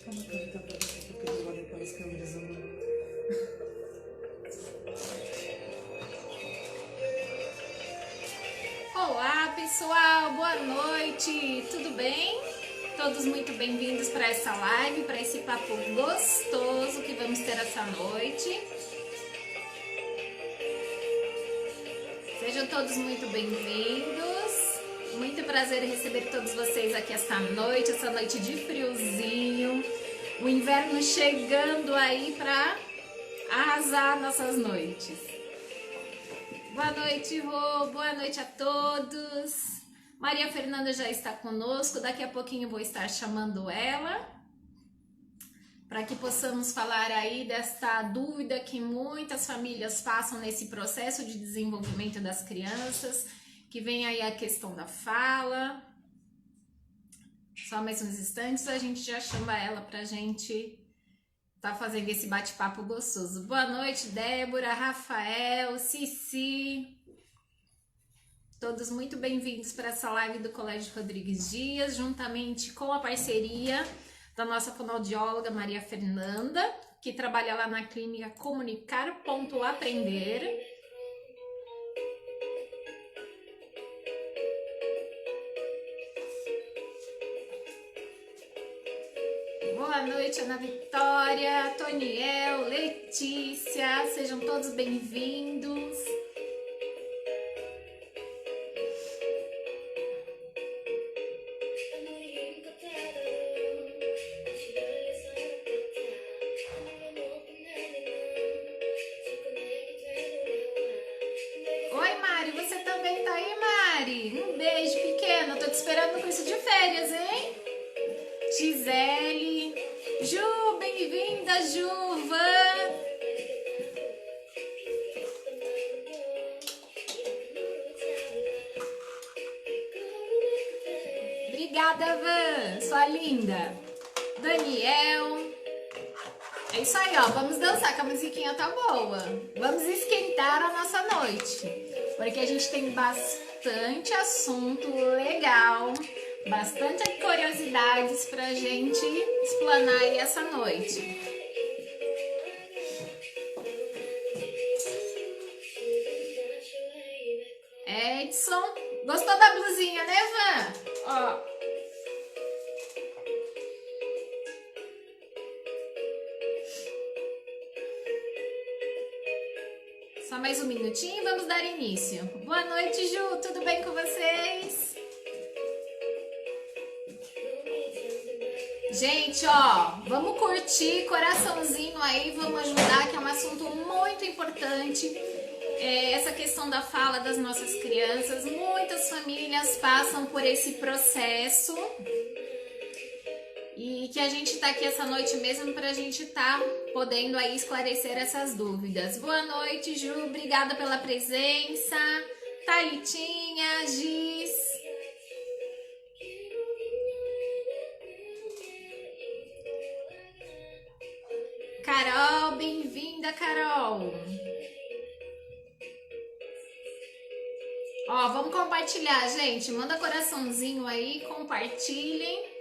Calma que eu vou pra você, porque eu olho para as câmeras ou não. Olá pessoal, boa noite, tudo bem? Todos muito bem-vindos para essa live, para esse papo gostoso que vamos ter essa noite. Sejam todos muito bem-vindos. Muito prazer em receber todos vocês aqui essa noite de friozinho. O inverno chegando aí para arrasar nossas noites. Boa noite, Rô. Boa noite a todos. Maria Fernanda já está conosco. Daqui a pouquinho eu vou estar chamando ela para que possamos falar aí desta dúvida que muitas famílias passam nesse processo de desenvolvimento das crianças, que vem aí a questão da fala. Só mais uns instantes a gente já chama ela para a gente tá fazendo esse bate-papo gostoso. Boa noite, Débora, Rafael, Cici. Todos muito bem-vindos para essa live do Colégio Rodrigues Dias, juntamente com a parceria da nossa fonoaudióloga Maria Fernanda, que trabalha lá na clínica Comunicar.aprender. Boa noite, Ana Vitória, Toniel, Letícia, sejam todos bem-vindos. Oi, Mari, você também tá aí, Mari? Um beijo pequeno, tô te esperando no curso de férias, hein? Gisele, Ju, bem-vinda, Ju, Van. Obrigada, Van, sua linda. Daniel. É isso aí, ó, vamos dançar, que a musiquinha tá boa. Vamos esquentar a nossa noite, porque a gente tem bastante assunto legal, bastante curiosidades pra gente explanar aí essa noite. Edson, gostou da blusinha, né, Van? Ó. Só mais um minutinho e vamos dar início. Boa noite, Ju, tudo bem com vocês? Gente, ó, vamos curtir, coraçãozinho aí, vamos ajudar, que é um assunto muito importante. Essa questão da fala das nossas crianças, muitas famílias passam por esse processo e que a gente tá aqui essa noite mesmo pra gente tá podendo aí esclarecer essas dúvidas. Boa noite, Ju, obrigada pela presença. Thalitinha, Giz. Carol, bem-vinda, Carol. Ó, vamos compartilhar, gente. Manda coraçãozinho aí, compartilhem.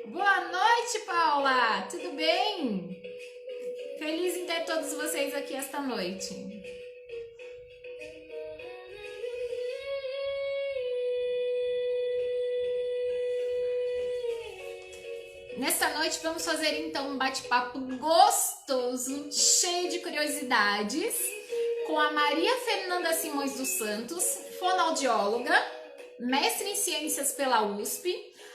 Boa noite, Paula. Tudo bem? Feliz em ter todos vocês aqui esta noite. Nesta noite vamos fazer então um bate-papo gostoso, cheio de curiosidades, com a Maria Fernanda Simões dos Santos, fonoaudióloga, mestre em ciências pela USP,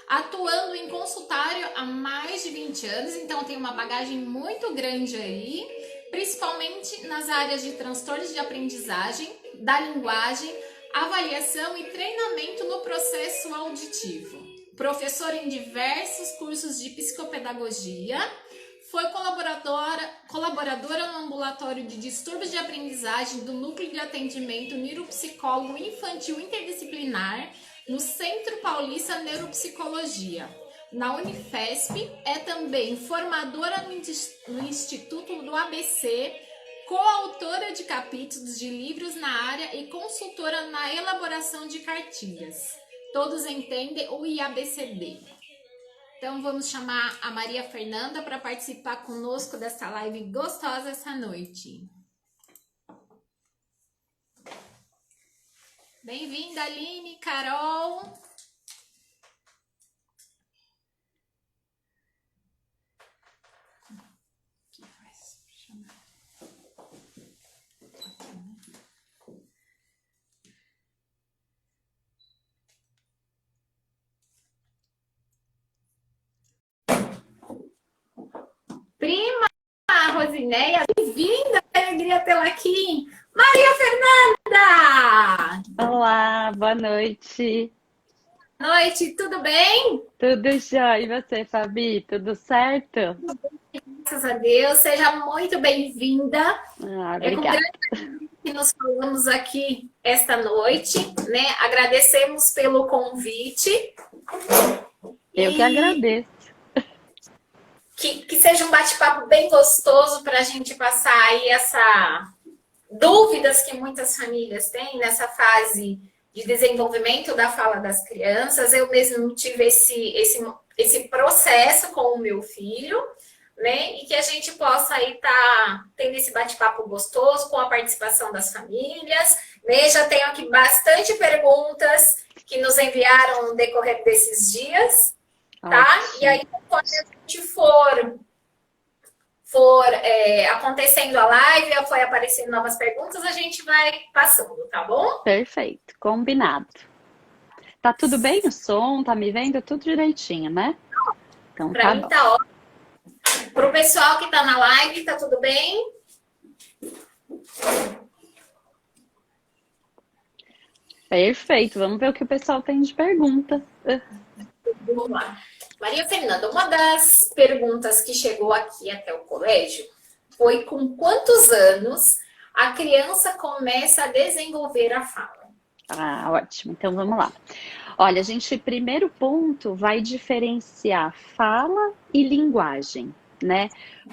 atuando em consultório há mais de 20 anos, então tem uma bagagem muito grande aí, principalmente nas áreas de transtornos de aprendizagem, da linguagem, avaliação e treinamento no processo auditivo. Professora em diversos cursos de psicopedagogia, foi colaboradora no ambulatório de distúrbios de aprendizagem do Núcleo de Atendimento Neuropsicólogo Infantil Interdisciplinar no Centro Paulista Neuropsicologia. Na Unifesp, é também formadora no Instituto do ABC, coautora de capítulos de livros na área e consultora na elaboração de cartilhas. Todos entendem o IABCD. Então vamos chamar a Maria Fernanda para participar conosco dessa live gostosa essa noite. Bem-vinda, Aline, Carol. Prima Rosineia, bem-vinda, que alegria tê-la aqui. Maria Fernanda! Olá, boa noite. Boa noite, tudo bem? Tudo jóia? E você, Fabi? Tudo certo? Graças a Deus, seja muito bem-vinda. É com Obrigada. grande prazer que nos falamos aqui esta noite, né? Agradecemos pelo convite. Eu que agradeço. Que seja um bate-papo bem gostoso para a gente passar aí essa dúvidas que muitas famílias têm nessa fase de desenvolvimento da fala das crianças. Eu mesmo tive esse processo com o meu filho, né? E que a gente possa aí estar tendo esse bate-papo gostoso com a participação das famílias, né? Já tenho aqui bastante perguntas que nos enviaram no decorrer desses dias, tá? Ótimo. E aí, quando a gente acontecendo a live, foi aparecendo novas perguntas, a gente vai passando, tá bom? Perfeito, combinado. Tá tudo bem o som? Tá me vendo tudo direitinho, né? Então Pra tá mim bom. tá ótimo. Pro pessoal que tá na live, tá tudo bem? Perfeito, vamos ver o que o pessoal tem de pergunta. Vamos lá. Maria Fernanda, uma das perguntas que chegou aqui até o colégio foi com quantos anos a criança começa a desenvolver a fala? Ah, ótimo. Então vamos lá. Olha, primeiro ponto vai diferenciar fala e linguagem, né?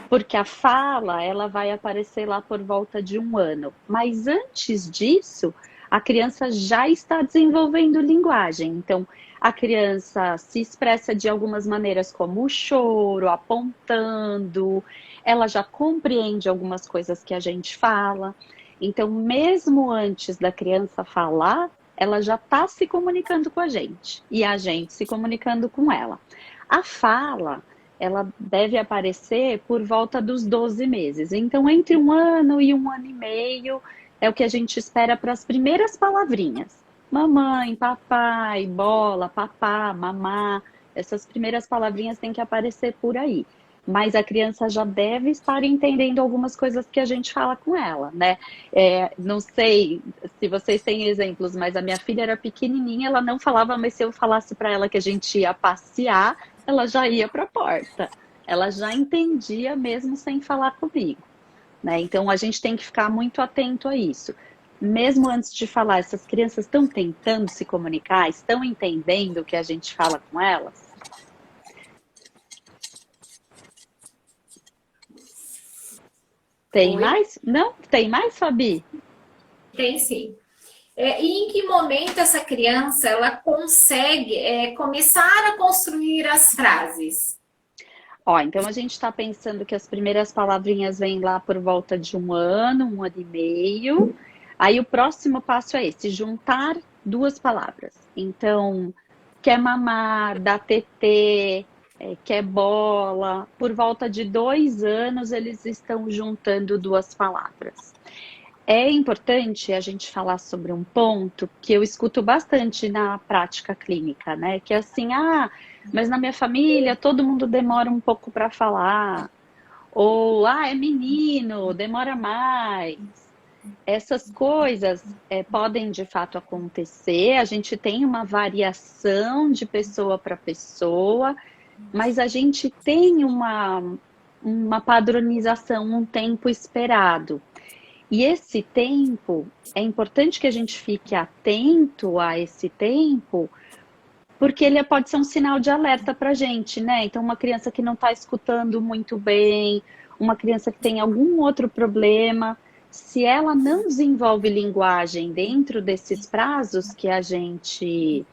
Porque a fala, ela vai aparecer lá por volta de 1 ano. Mas antes disso, a criança já está desenvolvendo linguagem. Então, a criança se expressa de algumas maneiras, como o choro, apontando, ela já compreende algumas coisas que a gente fala. Então, mesmo antes da criança falar, ela já está se comunicando com a gente e a gente se comunicando com ela. A fala, ela deve aparecer por volta dos 12 meses. Então, entre 1 ano e 1 ano e meio é o que a gente espera para as primeiras palavrinhas. Mamãe, papai, bola, papá, mamá. Essas primeiras palavrinhas têm que aparecer por aí. Mas a criança já deve estar entendendo algumas coisas que a gente fala com ela, né? Não sei se vocês têm exemplos, mas a minha filha era pequenininha, ela não falava, mas se eu falasse para ela que a gente ia passear, ela já ia para a porta. Ela já entendia mesmo sem falar comigo, né? Então a gente tem que ficar muito atento a isso. Mesmo antes de falar, essas crianças estão tentando se comunicar, estão entendendo o que a gente fala com elas? Tem Oi? mais? Não? Tem mais, Fabi? Tem sim. E em que momento essa criança ela consegue começar a construir as frases? Ó, então a gente está pensando que as primeiras palavrinhas vêm lá por volta de 1 ano, 1 ano e meio. Aí o próximo passo é esse, juntar 2 palavras. Então, quer mamar, dar tetê, quer bola. Por volta de 2 anos, eles estão juntando 2 palavras. É importante a gente falar sobre um ponto que eu escuto bastante na prática clínica, né? Que é assim, mas na minha família todo mundo demora um pouco para falar. Ou, é menino, demora mais. Essas coisas podem de fato acontecer, a gente tem uma variação de pessoa para pessoa, mas a gente tem uma padronização, um tempo esperado. E esse tempo, é importante que a gente fique atento a esse tempo, porque ele pode ser um sinal de alerta para a gente, né? Então, uma criança que não está escutando muito bem, uma criança que tem algum outro problema, se ela não desenvolve linguagem dentro desses prazos que a gente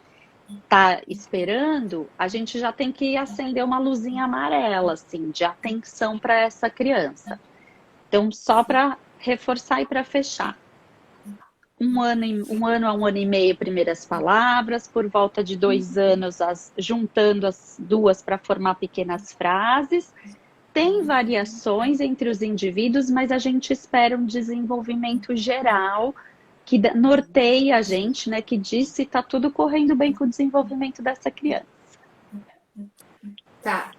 tá esperando, a gente já tem que acender uma luzinha amarela, assim, de atenção para essa criança. Então, só para reforçar e para fechar. Um ano a um ano e meio, primeiras palavras, por volta de 2 anos, juntando as duas para formar pequenas frases. Tem variações entre os indivíduos, mas a gente espera um desenvolvimento geral que norteia a gente, né? Que diz se está tudo correndo bem com o desenvolvimento dessa criança. Tá.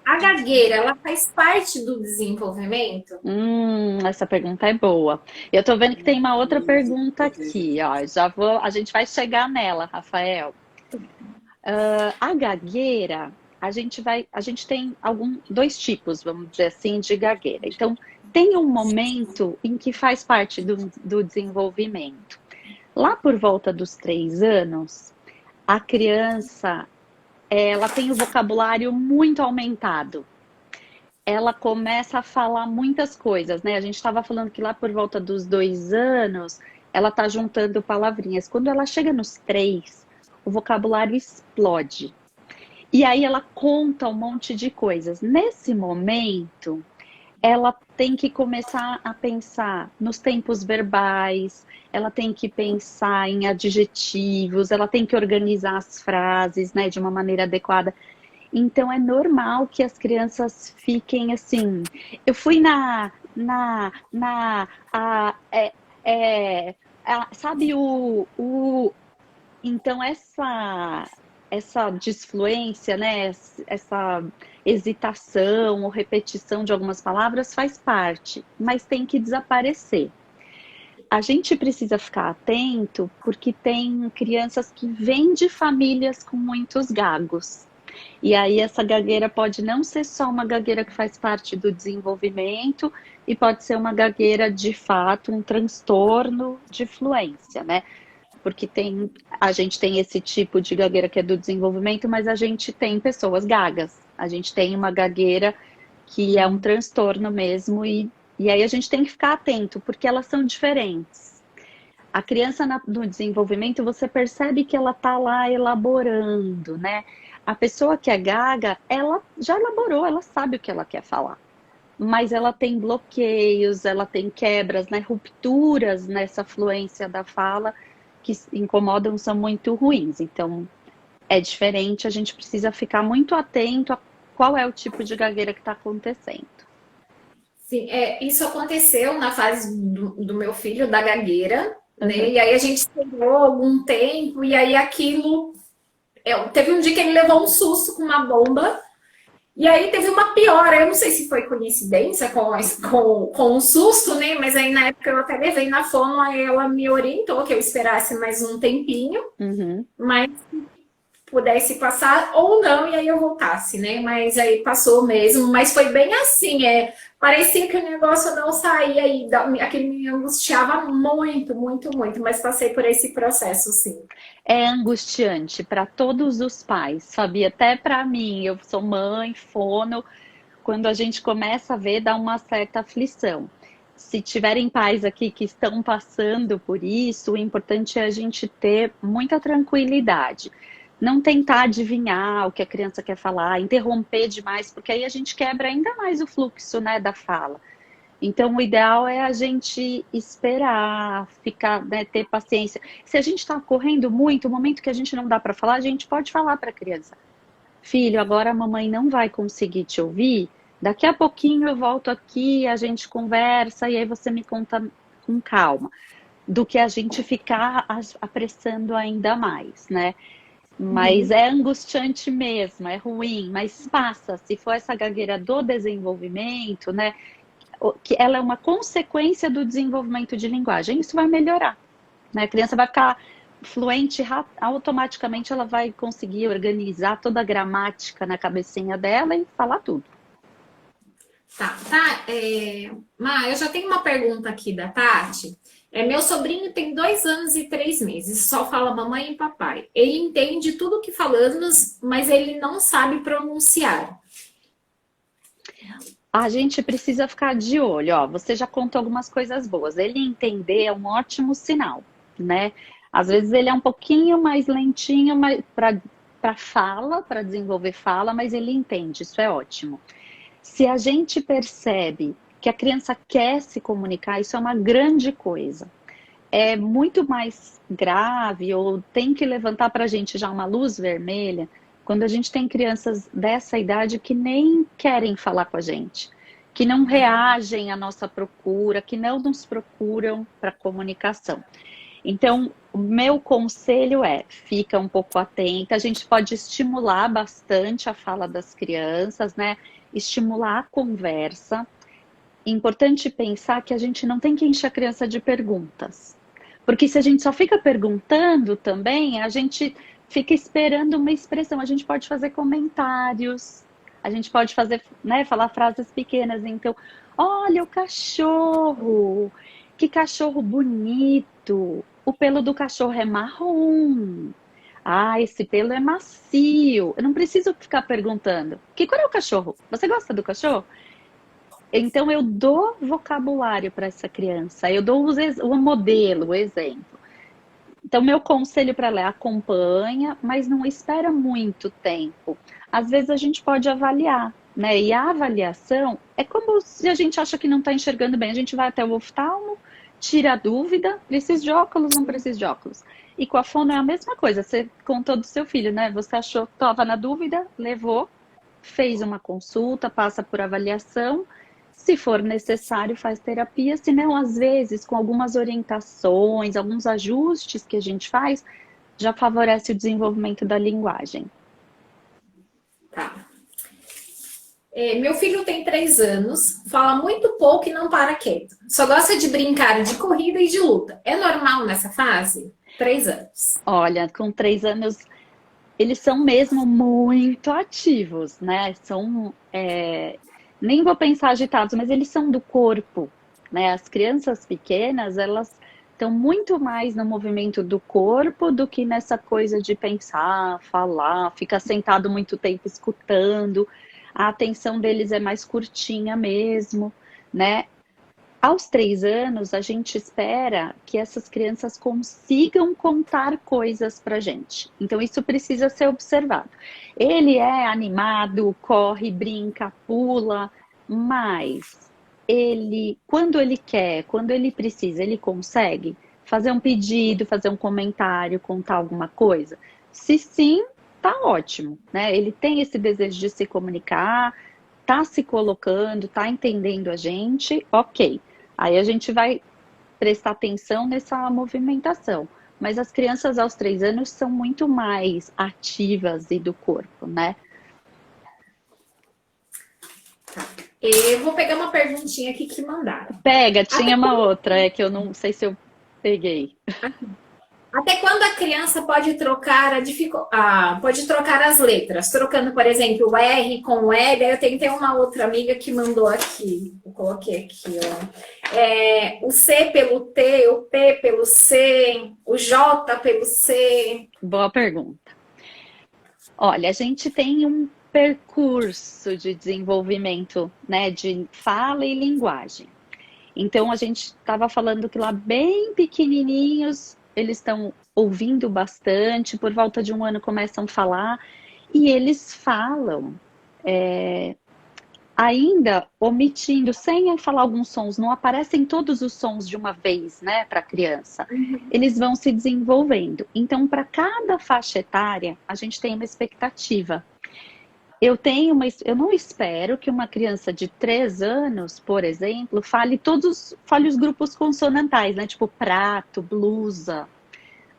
A gagueira, ela faz parte do desenvolvimento? Essa pergunta é boa. Eu tô vendo que tem uma outra pergunta aqui, ó. A gente vai chegar nela, Rafael. A gagueira, a gente tem dois tipos, vamos dizer assim, de gagueira. Então, tem um momento em que faz parte do desenvolvimento. Lá por volta dos 3 anos, a criança, ela tem o vocabulário muito aumentado. Ela começa a falar muitas coisas, né? A gente estava falando que lá por volta dos 2 anos, ela está juntando palavrinhas. Quando ela chega nos 3, o vocabulário explode. E aí ela conta um monte de coisas. Nesse momento, ela tem que começar a pensar nos tempos verbais, ela tem que pensar em adjetivos, ela tem que organizar as frases, né, de uma maneira adequada. Então é normal que as crianças fiquem assim. Eu fui sabe então essa disfluência, né, essa hesitação ou repetição de algumas palavras faz parte, mas tem que desaparecer. A gente precisa ficar atento porque tem crianças que vêm de famílias com muitos gagos. E aí essa gagueira pode não ser só uma gagueira que faz parte do desenvolvimento e pode ser uma gagueira de fato, um transtorno de fluência, né? Porque a gente tem esse tipo de gagueira que é do desenvolvimento, mas a gente tem pessoas gagas. A gente tem uma gagueira que é um transtorno mesmo e aí a gente tem que ficar atento, porque elas são diferentes. A criança no desenvolvimento, você percebe que ela está lá elaborando, né? A pessoa que é gaga, ela já elaborou, ela sabe o que ela quer falar. Mas ela tem bloqueios, ela tem quebras, né? Rupturas nessa fluência da fala que incomodam, são muito ruins. Então, é diferente, a gente precisa ficar muito atento a qual é o tipo de gagueira que está acontecendo. Sim, isso aconteceu na fase do meu filho, da gagueira, né? E aí a gente esperou algum tempo, e aí aquilo... teve um dia que ele levou um susto com uma bomba, e aí teve uma piora. Eu não sei se foi coincidência com o susto, né? Mas aí na época eu até levei na fono, aí ela me orientou que eu esperasse mais um tempinho, mas pudesse passar ou não, e aí eu voltasse, né? Mas aí passou mesmo, mas foi bem assim, parecia que o negócio não saía e aquele me angustiava muito, muito, muito, mas passei por esse processo, sim. É angustiante para todos os pais, sabia? Até para mim, eu sou mãe, fono, quando a gente começa a ver, dá uma certa aflição. Se tiverem pais aqui que estão passando por isso, o importante é a gente ter muita tranquilidade. Não tentar adivinhar o que a criança quer falar, interromper demais, porque aí a gente quebra ainda mais o fluxo, né, da fala. Então, o ideal é a gente esperar, ficar, né, ter paciência. Se a gente está correndo muito, o momento que a gente não dá para falar, a gente pode falar para a criança: filho, agora a mamãe não vai conseguir te ouvir, daqui a pouquinho eu volto aqui, a gente conversa e aí você me conta com calma, do que a gente ficar apressando ainda mais, né? Mas é angustiante mesmo, é ruim, mas passa. Se for essa gagueira do desenvolvimento, né, que ela é uma consequência do desenvolvimento de linguagem, isso vai melhorar, né? A criança vai ficar fluente, automaticamente ela vai conseguir organizar toda a gramática na cabecinha dela e falar tudo. Tá. Má, eu já tenho uma pergunta aqui da Tati. Meu sobrinho tem 2 anos e 3 meses, só fala mamãe e papai. Ele entende tudo que falamos, mas ele não sabe pronunciar. A gente precisa ficar de olho, ó. Você já contou algumas coisas boas. Ele entender é um ótimo sinal, né? Às vezes ele é um pouquinho mais lentinho para fala, para desenvolver fala, mas ele entende, isso é ótimo. Se a gente percebe que a criança quer se comunicar, isso é uma grande coisa. É muito mais grave, ou tem que levantar para a gente já uma luz vermelha, quando a gente tem crianças dessa idade que nem querem falar com a gente, que não reagem à nossa procura, que não nos procuram para comunicação. Então, o meu conselho é, fica um pouco atenta, a gente pode estimular bastante a fala das crianças, né? Estimular a conversa. Importante pensar que a gente não tem que encher a criança de perguntas. Porque se a gente só fica perguntando também, a gente fica esperando uma expressão. A gente pode fazer comentários, a gente pode fazer, né, falar frases pequenas. Então, olha o cachorro, que cachorro bonito. O pelo do cachorro é marrom. Ah, esse pelo é macio. Eu não preciso ficar perguntando. Que cor é o cachorro? Você gosta do cachorro? Então, eu dou vocabulário para essa criança. Eu dou o modelo, o exemplo. Então, meu conselho para ela é acompanha, mas não espera muito tempo. Às vezes, a gente pode avaliar, né? E a avaliação é como se a gente acha que não está enxergando bem. A gente vai até o oftalmo, tira a dúvida, precisa de óculos, não precisa de óculos. E com a fono é a mesma coisa, você contou do seu filho, né? Você achou que estava na dúvida, levou, fez uma consulta, passa por avaliação, se for necessário faz terapia, se não, às vezes, com algumas orientações, alguns ajustes que a gente faz, já favorece o desenvolvimento da linguagem. Tá. Meu filho tem 3 anos, fala muito pouco e não para quieto. Só gosta de brincar de corrida e de luta. É normal nessa fase? 3 anos. Olha, com 3 anos, eles são mesmo muito ativos, né? Nem vou pensar agitados, mas eles são do corpo, né? As crianças pequenas, elas estão muito mais no movimento do corpo do que nessa coisa de pensar, falar, ficar sentado muito tempo escutando. A atenção deles é mais curtinha mesmo, né? Aos 3 anos, a gente espera que essas crianças consigam contar coisas pra gente. Então, isso precisa ser observado. Ele é animado, corre, brinca, pula, mas quando ele quer, quando ele precisa, ele consegue fazer um pedido, fazer um comentário, contar alguma coisa? Se sim, tá ótimo, né? Ele tem esse desejo de se comunicar, tá se colocando, tá entendendo a gente, ok. Aí a gente vai prestar atenção nessa movimentação. Mas as crianças aos 3 anos são muito mais ativas e do corpo, né? Eu vou pegar uma perguntinha aqui que mandaram. Pega, tinha uma outra, que eu não sei se eu peguei. Até quando a criança pode trocar pode trocar as letras? Trocando, por exemplo, o R com o L. Eu tenho uma outra amiga que mandou aqui. Eu coloquei aqui, ó. O C pelo T, o P pelo C, o J pelo C. Boa pergunta. Olha, a gente tem um percurso de desenvolvimento, né, de fala e linguagem. Então, a gente estava falando que lá bem pequenininhos, eles estão ouvindo bastante, por volta de 1 ano começam a falar, e eles falam ainda omitindo, sem falar alguns sons, não aparecem todos os sons de uma vez, né, para a criança. Eles vão se desenvolvendo. Então, para cada faixa etária, a gente tem uma expectativa. Eu não espero que uma criança de 3 anos, por exemplo, fale os grupos consonantais, né? Tipo prato, blusa.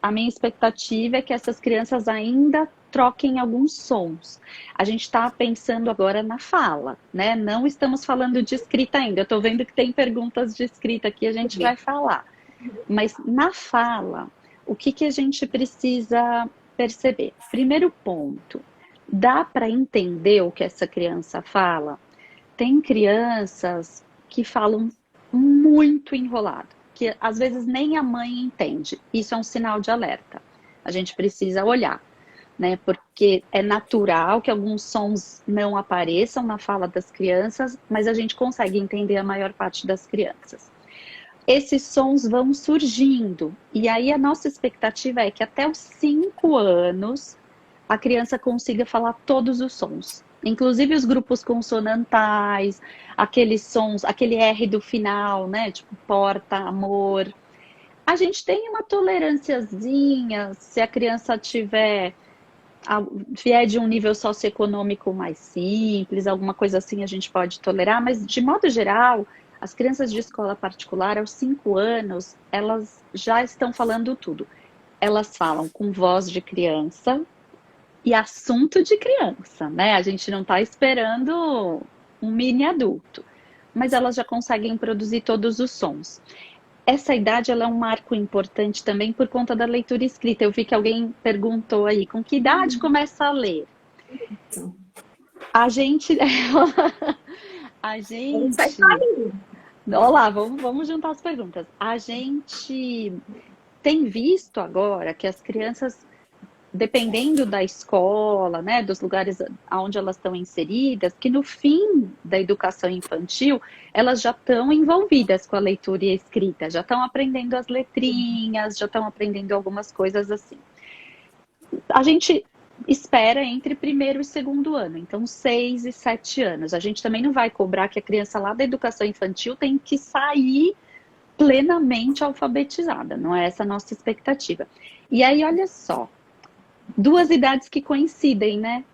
A minha expectativa é que essas crianças ainda troquem alguns sons. A gente está pensando agora na fala, né? Não estamos falando de escrita ainda. Eu estou vendo que tem perguntas de escrita aqui, a gente vai falar. Mas na fala, o que a gente precisa perceber? Primeiro ponto. Dá para entender o que essa criança fala? Tem crianças que falam muito enrolado, que às vezes nem a mãe entende. Isso é um sinal de alerta. A gente precisa olhar, né? Porque é natural que alguns sons não apareçam na fala das crianças, mas a gente consegue entender a maior parte das crianças. esses sons vão surgindo. E aí a nossa expectativa é que até os 5 anos a criança consiga falar todos os sons. Inclusive os grupos consonantais, aqueles sons, aquele R do final, né? Tipo porta, amor. A gente tem uma tolerânciazinha, se a criança vier de um nível socioeconômico mais simples, alguma coisa assim a gente pode tolerar, mas de modo geral, as crianças de escola particular, aos 5 anos, elas já estão falando tudo. Elas falam com voz de criança e assunto de criança, né? A gente não está esperando um mini adulto, mas elas já conseguem produzir todos os sons. Essa idade ela é um marco importante também por conta da leitura escrita. Eu vi que alguém perguntou aí, com que idade começa a ler? A gente... A gente... Olá, vamos juntar as perguntas. A gente tem visto agora que as crianças, dependendo da escola, né, dos lugares onde elas estão inseridas, que no fim da educação infantil, elas já estão envolvidas com a leitura e a escrita, já estão aprendendo as letrinhas, já estão aprendendo algumas coisas assim. A gente espera entre primeiro e segundo ano, então 6 e 7 anos. A gente também não vai cobrar que a criança lá da educação infantil tem que sair plenamente alfabetizada, não é essa a nossa expectativa. E aí, olha só, 2 idades que coincidem, né?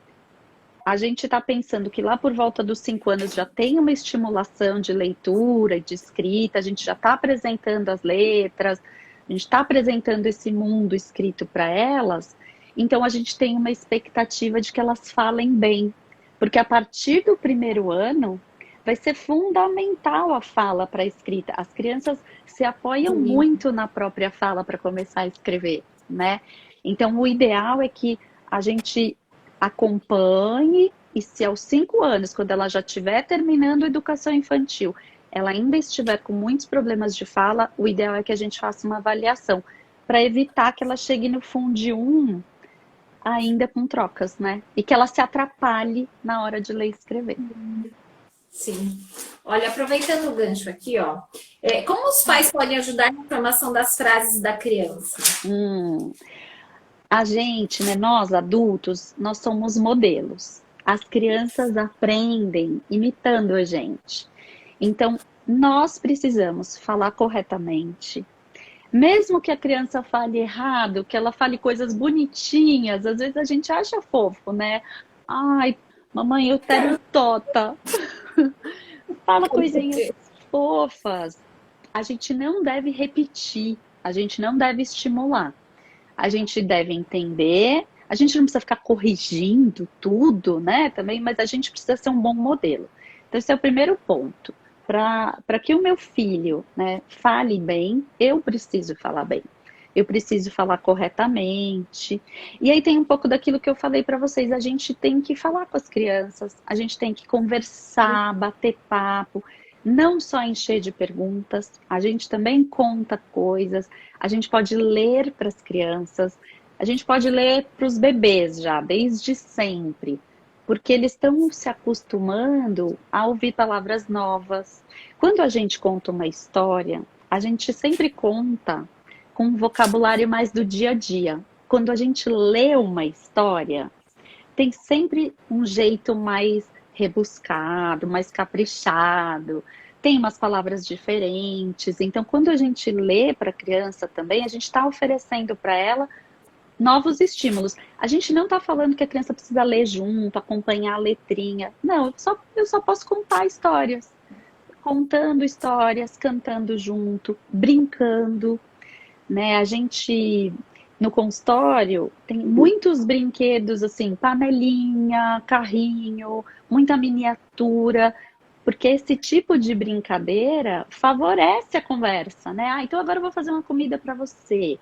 A gente está pensando que lá por volta dos 5 anos já tem uma estimulação de leitura e de escrita, a gente já está apresentando as letras, a gente está apresentando esse mundo escrito para elas, então a gente tem uma expectativa de que elas falem bem, porque a partir do primeiro ano vai ser fundamental a fala para a escrita. As crianças se apoiam muito na própria fala para começar a escrever, né? Então, o ideal é que a gente acompanhe e se aos 5 anos, quando ela já estiver terminando a educação infantil, ela ainda estiver com muitos problemas de fala, o ideal é que a gente faça uma avaliação para evitar que ela chegue no Fundi 1 ainda com trocas, né? E que ela se atrapalhe na hora de ler e escrever. Sim. Olha, aproveitando o gancho aqui, ó, como os pais podem ajudar na formação das frases da criança? A gente, né, nós adultos, nós somos modelos. As crianças aprendem imitando a gente. Então, nós precisamos falar corretamente. Mesmo que a criança fale errado, que ela fale coisas bonitinhas, às vezes a gente acha fofo, né? Ai, mamãe, eu quero tota. Fala coisinhas fofas. A gente não deve repetir, a gente não deve estimular. A gente deve entender, a gente não precisa ficar corrigindo tudo, né, também, mas a gente precisa ser um bom modelo. Então, esse é o primeiro ponto. Para que o meu filho, né, fale bem, eu preciso falar bem. Eu preciso falar corretamente. E aí tem um pouco daquilo que eu falei para vocês. A gente tem que falar com as crianças, a gente tem que conversar, bater papo. Não só encher de perguntas, a gente também conta coisas, a gente pode ler para as crianças, a gente pode ler para os bebês já, desde sempre, porque eles estão se acostumando a ouvir palavras novas. Quando a gente conta uma história, a gente sempre conta com um vocabulário mais do dia a dia. Quando a gente lê uma história, tem sempre um jeito mais rebuscado, mais caprichado, tem umas palavras diferentes. Então, quando a gente lê para a criança também, a gente está oferecendo para ela novos estímulos. A gente não está falando que a criança precisa ler junto, acompanhar a letrinha. Não, eu só posso contar histórias. Contando histórias, cantando junto, brincando, né? A gente... No consultório, tem muitos brinquedos, assim, panelinha, carrinho, muita miniatura, porque esse tipo de brincadeira favorece a conversa, né? Ah, então agora eu vou fazer uma comida para você.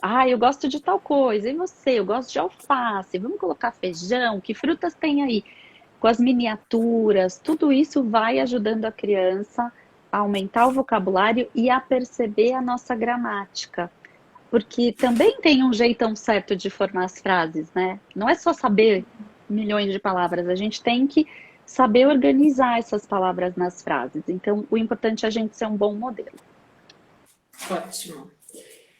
Ah, eu gosto de tal coisa. E você? Eu gosto de alface. Vamos colocar feijão? Que frutas tem aí? Com as miniaturas, tudo isso vai ajudando a criança a aumentar o vocabulário e a perceber a nossa gramática. Porque também tem um jeitão certo de formar as frases, né? Não é só saber milhões de palavras, a gente tem que saber organizar essas palavras nas frases. Então, o importante é a gente ser um bom modelo. Ótimo.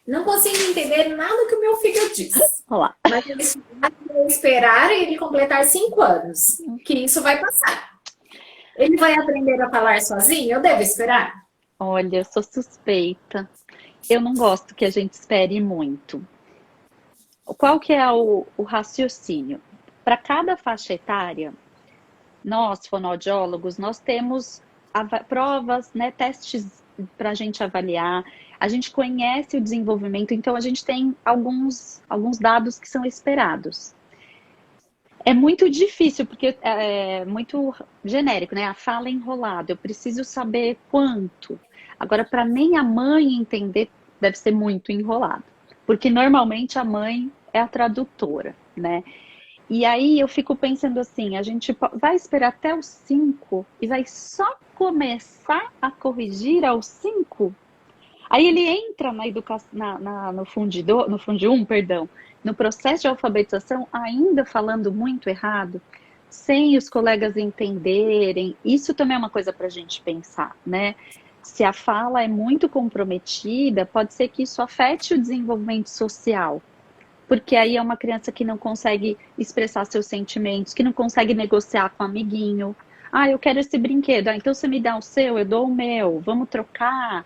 Não consigo entender nada que o meu filho diz. Olá. Mas ele vai esperar ele completar 5 anos, que isso vai passar. Ele vai aprender a falar sozinho? Eu devo esperar? Olha, eu sou suspeita. Eu não gosto que a gente espere muito. Qual que é o raciocínio? Para cada faixa etária, nós, fonoaudiólogos, nós temos provas, né, testes para a gente avaliar. A gente conhece o desenvolvimento, então a gente tem alguns dados que são esperados. É muito difícil, porque é muito genérico, né? A fala é enrolada, eu preciso saber quanto. Agora, para nem a mãe entender, deve ser muito enrolado. Porque normalmente a mãe é a tradutora, né? E aí eu fico pensando assim, a gente vai esperar até os 5 e vai só começar a corrigir aos 5? Aí ele entra na educação, no Fundi 1, perdão, no processo de alfabetização, ainda falando muito errado, sem os colegas entenderem. Isso também é uma coisa para a gente pensar, né? Se a fala é muito comprometida, pode ser que isso afete o desenvolvimento social. Porque aí é uma criança que não consegue expressar seus sentimentos, que não consegue negociar com o amiguinho. Ah, eu quero esse brinquedo. Ah, então você me dá o seu, eu dou o meu. Vamos trocar.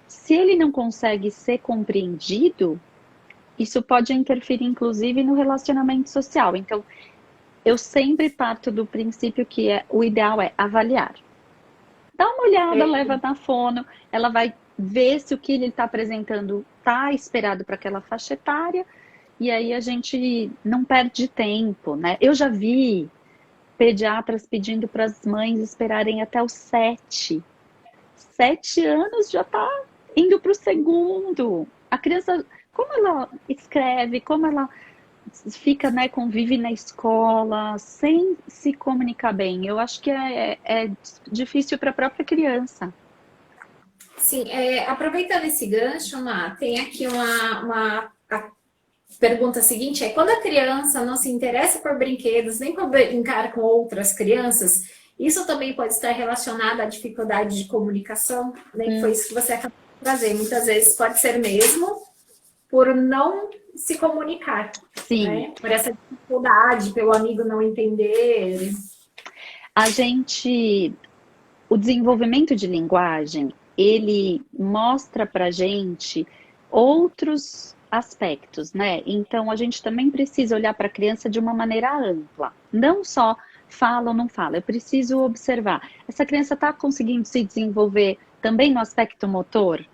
Se ele não consegue ser compreendido, isso pode interferir, inclusive, no relacionamento social. Então, eu sempre parto do princípio que o ideal é avaliar. Dá uma olhada, leva na fono, ela vai ver se o que ele está apresentando está esperado para aquela faixa etária, e aí a gente não perde tempo, né? Eu já vi pediatras pedindo para as mães esperarem até os 7. 7 anos já está indo para o segundo. A criança, como ela escreve, como ela fica, né, convive na escola, sem se comunicar bem. Eu acho que é difícil para a própria criança. Sim, aproveitando esse gancho, Má, tem aqui a pergunta seguinte, quando a criança não se interessa por brinquedos, nem por brincar com outras crianças, isso também pode estar relacionado à dificuldade de comunicação, né? Que foi isso que você acabou de trazer. Muitas vezes pode ser mesmo por não se comunicar. Sim. Né? Por essa dificuldade, pelo amigo não entender. O desenvolvimento de linguagem, ele mostra pra gente outros aspectos, né? Então, a gente também precisa olhar para a criança de uma maneira ampla. Não só fala ou não fala, eu preciso observar. Essa criança está conseguindo se desenvolver também no aspecto motor?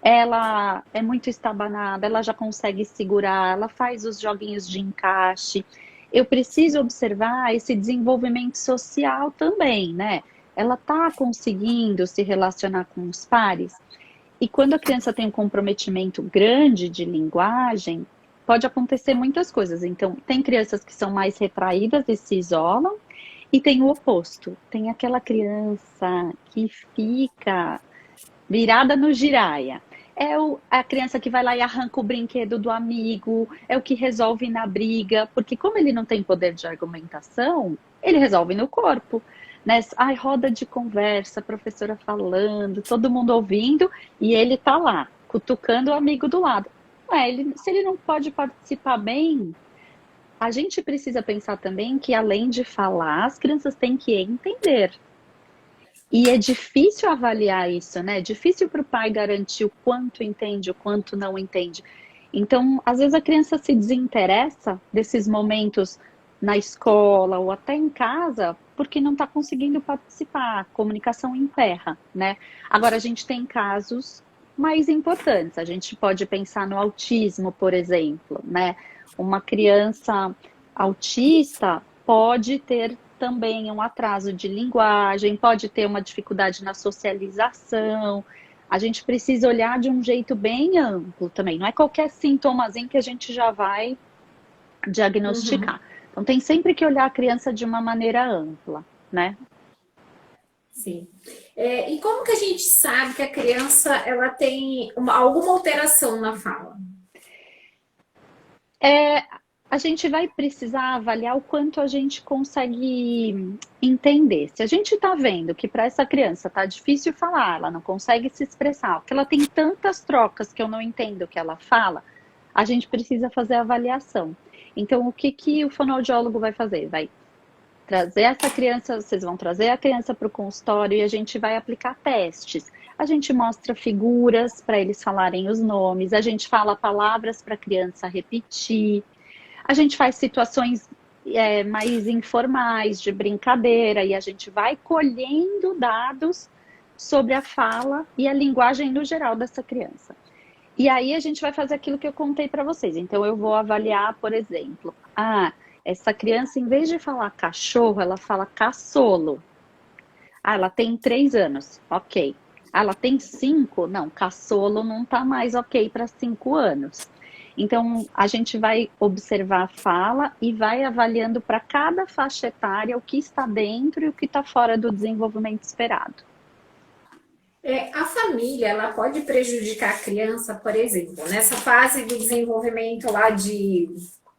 Ela é muito estabanada, ela já consegue segurar, ela faz os joguinhos de encaixe. Eu preciso observar esse desenvolvimento social também, né? Ela está conseguindo se relacionar com os pares? E quando a criança tem um comprometimento grande de linguagem, pode acontecer muitas coisas. Então, tem crianças que são mais retraídas e se isolam, e tem o oposto. Tem aquela criança que fica virada no giraia. A criança que vai lá e arranca o brinquedo do amigo, é o que resolve na briga, porque como ele não tem poder de argumentação, ele resolve no corpo. Né? Ai, roda de conversa, professora falando, todo mundo ouvindo, e ele tá lá, cutucando o amigo do lado. Se ele não pode participar bem, a gente precisa pensar também que, além de falar, as crianças têm que entender. E é difícil avaliar isso, né? É difícil para o pai garantir o quanto entende, o quanto não entende. Então, às vezes a criança se desinteressa desses momentos na escola ou até em casa, porque não está conseguindo participar, a comunicação emperra, né? Agora, a gente tem casos mais importantes, a gente pode pensar no autismo, por exemplo, né? Uma criança autista pode ter também um atraso de linguagem, pode ter uma dificuldade na socialização. A gente precisa olhar de um jeito bem amplo também, não é qualquer sintomazinho que a gente já vai diagnosticar. Então, tem sempre que olhar a criança de uma maneira ampla, né? Sim. E como que a gente sabe que a criança ela tem alguma alteração na fala? a gente vai precisar avaliar o quanto a gente consegue entender. Se a gente está vendo que para essa criança tá difícil falar, ela não consegue se expressar, que ela tem tantas trocas que eu não entendo o que ela fala, a gente precisa fazer a avaliação. Então, o que que o fonoaudiólogo vai fazer? Vai trazer essa criança, vocês vão trazer a criança para o consultório e a gente vai aplicar testes. A gente mostra figuras para eles falarem os nomes, a gente fala palavras para a criança repetir. A gente faz situações mais informais, de brincadeira, e a gente vai colhendo dados sobre a fala e a linguagem no geral dessa criança. E aí a gente vai fazer aquilo que eu contei para vocês. Então eu vou avaliar, por exemplo, essa criança, em vez de falar cachorro, ela fala caçolo. Ela tem 3 anos, ok. Ela tem 5? Não, caçolo não tá mais ok para 5 anos. Então, a gente vai observar a fala e vai avaliando para cada faixa etária o que está dentro e o que está fora do desenvolvimento esperado. A família, ela pode prejudicar a criança, por exemplo, nessa fase do desenvolvimento lá de,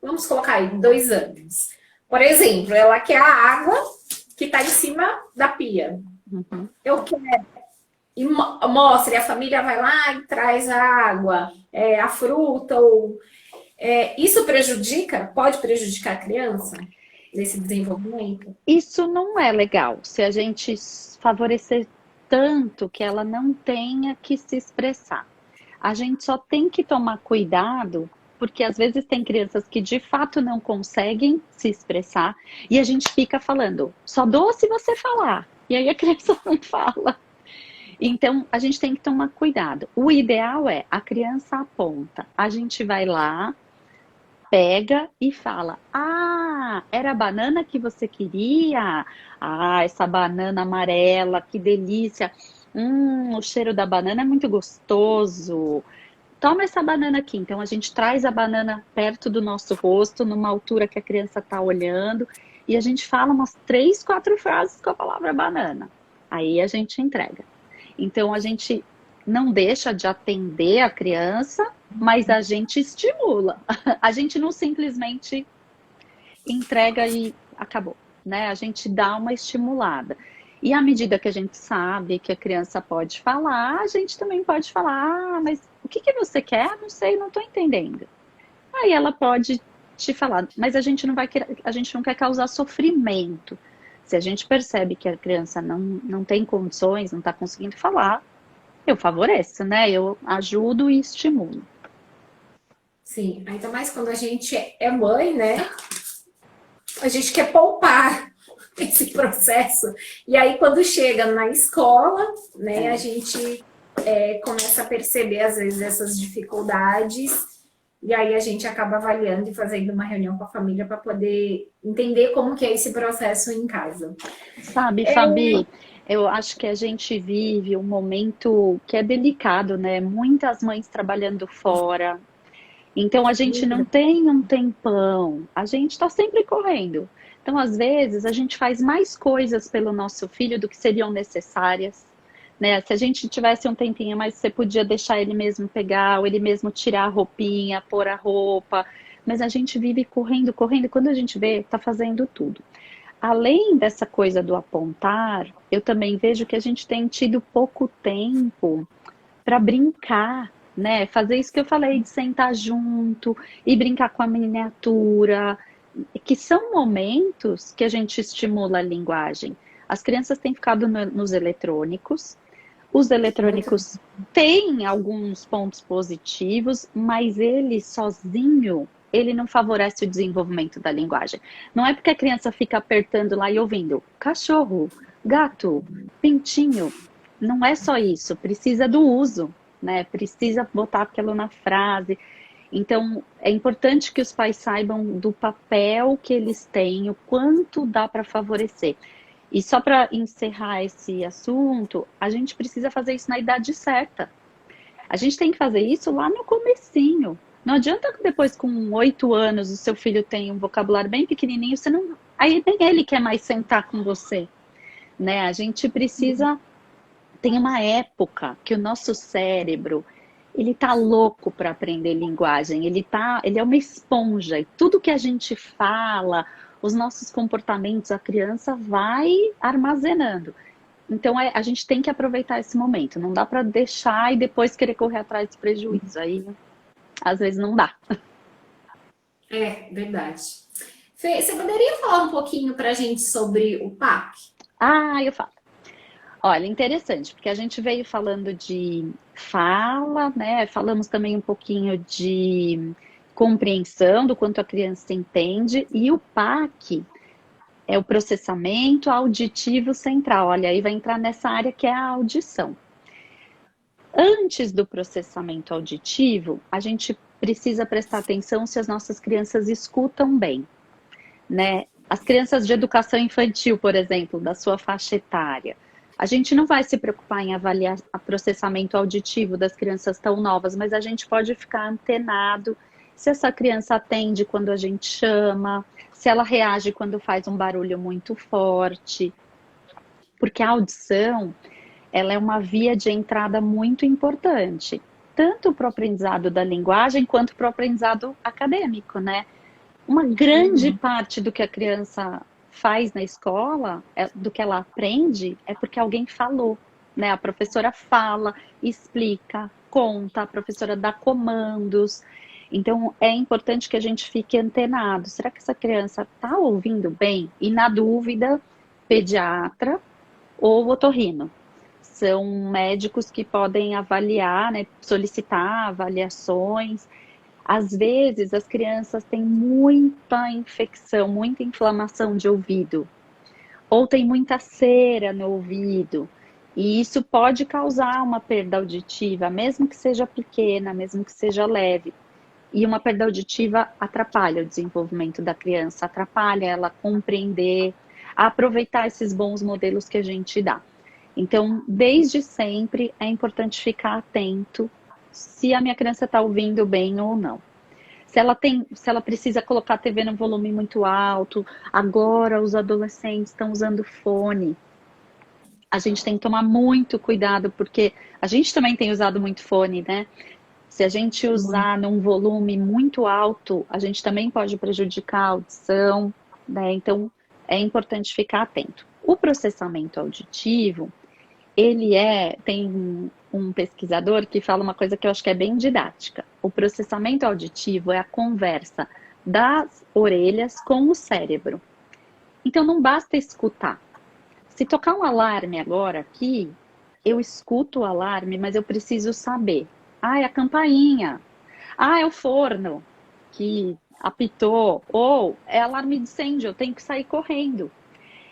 vamos colocar aí, 2 anos. Por exemplo, ela quer a água que está em cima da pia. Uhum. Eu quero. E mostra, e a família vai lá e traz a água, a fruta, isso pode prejudicar a criança nesse desenvolvimento? Isso não é legal, se a gente favorecer tanto que ela não tenha que se expressar. A gente só tem que tomar cuidado, porque às vezes tem crianças que de fato não conseguem se expressar, e a gente fica falando, só dou se você falar, e aí a criança não fala. Então, a gente tem que tomar cuidado. O ideal é, a criança aponta, a gente vai lá, pega e fala, era a banana que você queria? Essa banana amarela, que delícia. O cheiro da banana é muito gostoso. Toma essa banana aqui. Então, a gente traz a banana perto do nosso rosto, numa altura que a criança está olhando, e a gente fala umas 3, 4 frases com a palavra banana. Aí a gente entrega. Então, a gente não deixa de atender a criança, mas a gente estimula. A gente não simplesmente entrega e acabou, né? A gente dá uma estimulada. E à medida que a gente sabe que a criança pode falar, a gente também pode falar, mas o que você quer? Não sei, não estou entendendo. Aí ela pode te falar, mas a gente não quer causar sofrimento. Se a gente percebe que a criança não tem condições, não está conseguindo falar, eu favoreço, né? Eu ajudo e estimulo. Sim, ainda mais quando a gente é mãe, né? A gente quer poupar esse processo. E aí, quando chega na escola, né, a gente começa a perceber, às vezes, essas dificuldades. E aí a gente acaba avaliando e fazendo uma reunião com a família para poder entender como que é esse processo em casa. Sabe, Fabi, eu acho que a gente vive um momento que é delicado, né? Muitas mães trabalhando fora. Então a gente não tem um tempão, a gente está sempre correndo. Então, às vezes, a gente faz mais coisas pelo nosso filho do que seriam necessárias. Né? Se a gente tivesse um tempinho, mas você podia deixar ele mesmo pegar, ou ele mesmo tirar a roupinha, pôr a roupa. Mas a gente vive correndo, correndo. Quando a gente vê, tá fazendo tudo. Além dessa coisa do apontar, eu também vejo que a gente tem tido pouco tempo para brincar, né? Fazer isso que eu falei, de sentar junto e brincar com a miniatura, que são momentos que a gente estimula a linguagem. As crianças têm ficado nos eletrônicos. Os eletrônicos têm alguns pontos positivos, mas ele sozinho, ele não favorece o desenvolvimento da linguagem. Não é porque a criança fica apertando lá e ouvindo cachorro, gato, pintinho. Não é só isso, precisa do uso, né? Precisa botar aquilo na frase. Então, é importante que os pais saibam do papel que eles têm, o quanto dá para favorecer. E só para encerrar esse assunto, a gente precisa fazer isso na idade certa. A gente tem que fazer isso lá no comecinho. Não adianta que depois, com 8 anos, o seu filho tem um vocabulário bem pequenininho, aí nem ele quer mais sentar com você. Né? A gente precisa... Tem uma época que o nosso cérebro, ele tá louco para aprender linguagem, ele é uma esponja, e tudo que a gente fala, os nossos comportamentos, a criança vai armazenando. Então a gente tem que aproveitar esse momento, não dá para deixar e depois querer correr atrás desse prejuízo, aí às vezes não dá. É, verdade. Fê, você poderia falar um pouquinho pra gente sobre o PAC? Eu falo. Olha, interessante, porque a gente veio falando de fala, né? Falamos também um pouquinho de compreensão do quanto a criança entende, e o PAC é o processamento auditivo central. Olha, aí vai entrar nessa área que é a audição. Antes do processamento auditivo, a gente precisa prestar atenção se as nossas crianças escutam bem, né? As crianças de educação infantil, por exemplo, da sua faixa etária, a gente não vai se preocupar em avaliar o processamento auditivo das crianças tão novas, mas a gente pode ficar antenado se essa criança atende quando a gente chama, se ela reage quando faz um barulho muito forte. Porque a audição, ela é uma via de entrada muito importante, tanto para o aprendizado da linguagem quanto para o aprendizado acadêmico, né? Uma grande parte do que a criança faz na escola, do que ela aprende, é porque alguém falou, né? A professora fala, explica, conta, a professora dá comandos. Então, é importante que a gente fique antenado. Será que essa criança está ouvindo bem? E, na dúvida, pediatra ou otorrino. São médicos que podem avaliar, né? Solicitar avaliações. Às vezes, as crianças têm muita infecção, muita inflamação de ouvido, ou tem muita cera no ouvido, e isso pode causar uma perda auditiva, mesmo que seja pequena, mesmo que seja leve. E uma perda auditiva atrapalha o desenvolvimento da criança, atrapalha ela compreender, aproveitar esses bons modelos que a gente dá. Então, desde sempre, é importante ficar atento se a minha criança está ouvindo bem ou não. Se ela precisa colocar a TV no volume muito alto, agora os adolescentes estão usando fone. A gente tem que tomar muito cuidado, porque a gente também tem usado muito fone, né? Se a gente usar num volume muito alto, a gente também pode prejudicar a audição, né? Então, é importante ficar atento. O processamento auditivo, tem um pesquisador que fala uma coisa que eu acho que é bem didática. O processamento auditivo é a conversa das orelhas com o cérebro. Então, não basta escutar. Se tocar um alarme agora aqui, eu escuto o alarme, mas eu preciso saber. É a campainha. É o forno que apitou. Ou é alarme de incêndio, eu tenho que sair correndo.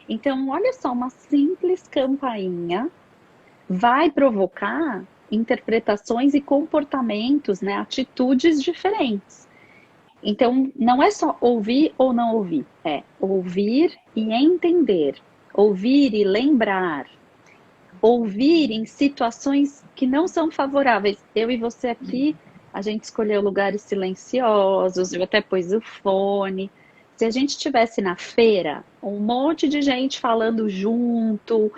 Então, olha só, uma simples campainha vai provocar interpretações e comportamentos, né, atitudes diferentes. Então, não é só ouvir ou não ouvir, é ouvir e entender, ouvir e lembrar, ouvir em situações que não são favoráveis. Eu e você aqui, a gente escolheu lugares silenciosos, eu até pus o fone. Se a gente estivesse na feira, um monte de gente falando junto,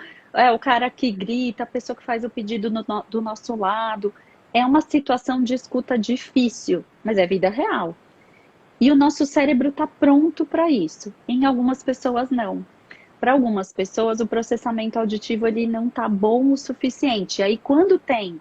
o cara que grita, a pessoa que faz o pedido do nosso lado. É uma situação de escuta difícil, mas é vida real. E o nosso cérebro está pronto para isso. Em algumas pessoas, não. Para algumas pessoas, o processamento auditivo ele não está bom o suficiente. E aí, quando tem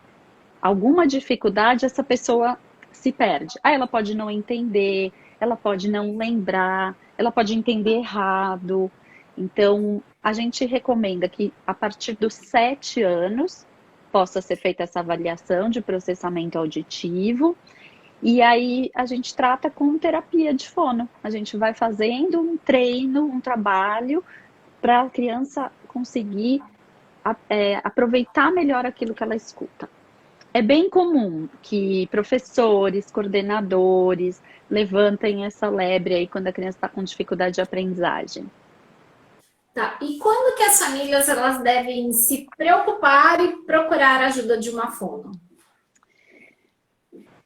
alguma dificuldade, essa pessoa se perde. Ela pode não entender, ela pode não lembrar, ela pode entender errado. Então, a gente recomenda que a partir dos 7 anos possa ser feita essa avaliação de processamento auditivo. E aí a gente trata com terapia de fono. A gente vai fazendo um treino, um trabalho para a criança conseguir aproveitar melhor aquilo que ela escuta. É bem comum que professores, coordenadores levantem essa lebre aí quando a criança está com dificuldade de aprendizagem. Tá. E quando que as famílias elas devem se preocupar e procurar a ajuda de uma fono?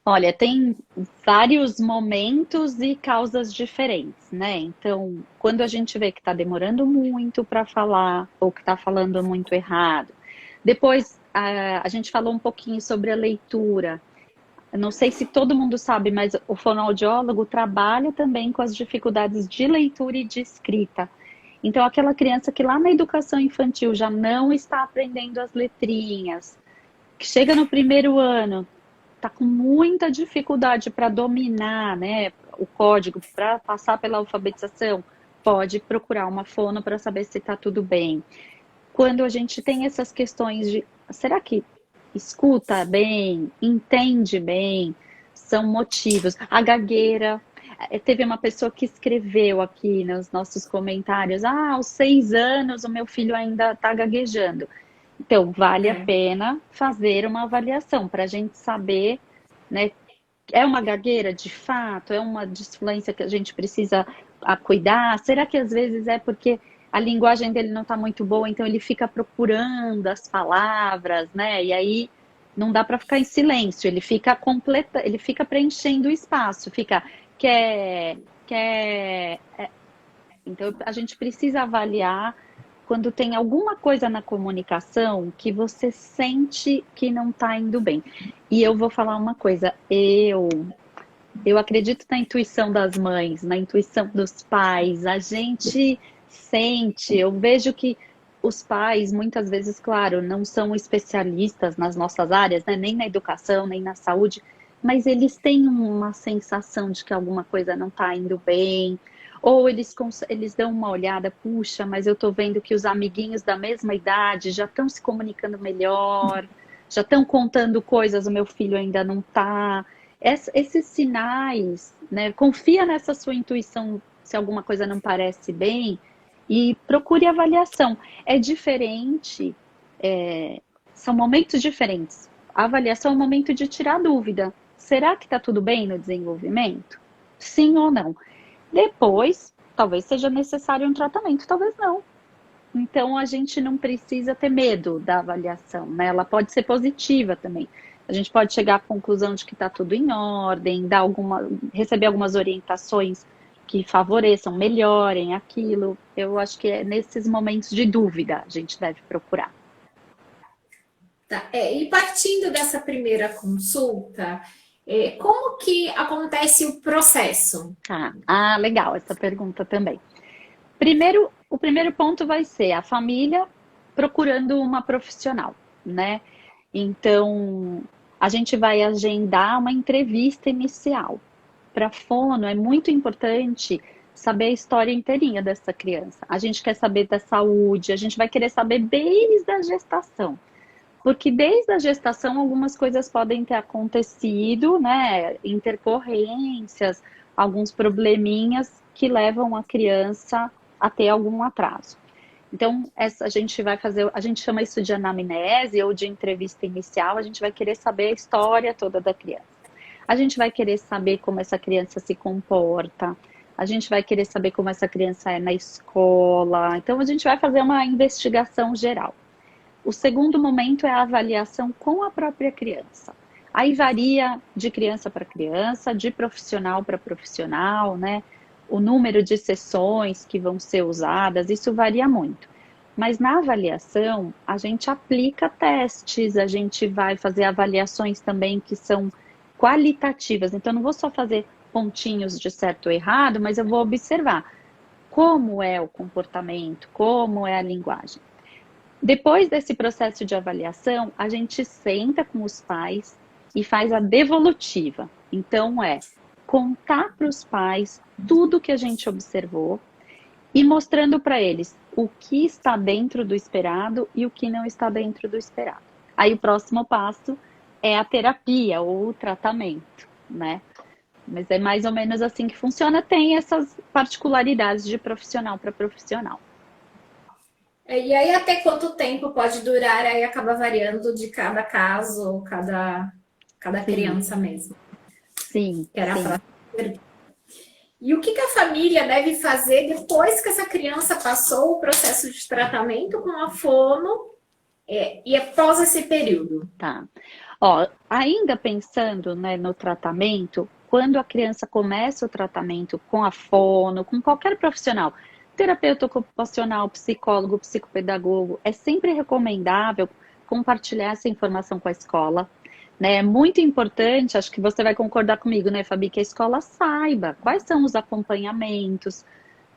Olha, tem vários momentos e causas diferentes, né? Então, quando a gente vê que está demorando muito para falar ou que está falando muito errado. Depois, a gente falou um pouquinho sobre a leitura. Eu não sei se todo mundo sabe, mas o fonoaudiólogo trabalha também com as dificuldades de leitura e de escrita. Então, aquela criança que lá na educação infantil já não está aprendendo as letrinhas, que chega no primeiro ano, está com muita dificuldade para dominar, né, o código, para passar pela alfabetização, pode procurar uma fono para saber se está tudo bem. Quando a gente tem essas questões de, será que escuta bem, entende bem, são motivos. A gagueira, teve uma pessoa que escreveu aqui nos nossos comentários, aos 6 anos o meu filho ainda está gaguejando. Então, vale a pena fazer uma avaliação para a gente saber, né, é uma gagueira de fato, é uma disfluência que a gente precisa cuidar? Será que às vezes é porque a linguagem dele não está muito boa, então ele fica procurando as palavras, né? E aí não dá para ficar em silêncio, ele fica preenchendo o espaço, fica quer. Então a gente precisa avaliar quando tem alguma coisa na comunicação que você sente que não está indo bem. E eu vou falar uma coisa, eu acredito na intuição das mães, na intuição dos pais, a gente sente, eu vejo que os pais, muitas vezes, claro, não são especialistas nas nossas áreas, né? Nem na educação, nem na saúde, mas eles têm uma sensação de que alguma coisa não está indo bem, ou eles dão uma olhada, puxa, mas eu estou vendo que os amiguinhos da mesma idade já estão se comunicando melhor, já estão contando coisas, o meu filho ainda não está. Esses sinais, né? Confia nessa sua intuição se alguma coisa não parece bem e procure avaliação. É diferente, são momentos diferentes. A avaliação é um momento de tirar dúvida. Será que está tudo bem no desenvolvimento? Sim ou não? Depois, talvez seja necessário um tratamento, talvez não. Então, a gente não precisa ter medo da avaliação, né? Ela pode ser positiva também. A gente pode chegar à conclusão de que está tudo em ordem, receber algumas orientações que favoreçam, melhorem aquilo. Eu acho que é nesses momentos de dúvida a gente deve procurar. Tá. E partindo dessa primeira consulta, como que acontece o processo? Legal essa pergunta também. O primeiro ponto vai ser a família procurando uma profissional, né? Então, a gente vai agendar uma entrevista inicial. Para fono, é muito importante saber a história inteirinha dessa criança. A gente quer saber da saúde, a gente vai querer saber desde a gestação. Porque desde a gestação algumas coisas podem ter acontecido, né? Intercorrências, alguns probleminhas que levam a criança a ter algum atraso. Então, a gente chama isso de anamnese ou de entrevista inicial, a gente vai querer saber a história toda da criança. A gente vai querer saber como essa criança se comporta, a gente vai querer saber como essa criança é na escola. Então, a gente vai fazer uma investigação geral. O segundo momento é a avaliação com a própria criança. Aí varia de criança para criança, de profissional para profissional, né? O número de sessões que vão ser usadas, isso varia muito. Mas na avaliação, a gente aplica testes, a gente vai fazer avaliações também que são qualitativas. Então, não vou só fazer pontinhos de certo ou errado, mas eu vou observar como é o comportamento, como é a linguagem. Depois desse processo de avaliação, a gente senta com os pais e faz a devolutiva. Então, contar para os pais tudo que a gente observou e mostrando para eles o que está dentro do esperado e o que não está dentro do esperado. Aí o próximo passo é a terapia ou o tratamento, né? Mas é mais ou menos assim que funciona, tem essas particularidades de profissional para profissional. E aí até quanto tempo pode durar? Aí acaba variando de cada caso, cada criança mesmo. Sim, que era sim. a próxima pergunta. E o que a família deve fazer depois que essa criança passou o processo de tratamento com a fono e após esse período? Tá. Ainda pensando, né, no tratamento, quando a criança começa o tratamento com a fono, com qualquer profissional, terapeuta ocupacional, psicólogo, psicopedagogo, é sempre recomendável compartilhar essa informação com a escola, né? É muito importante, acho que você vai concordar comigo, né, Fabi, que a escola saiba quais são os acompanhamentos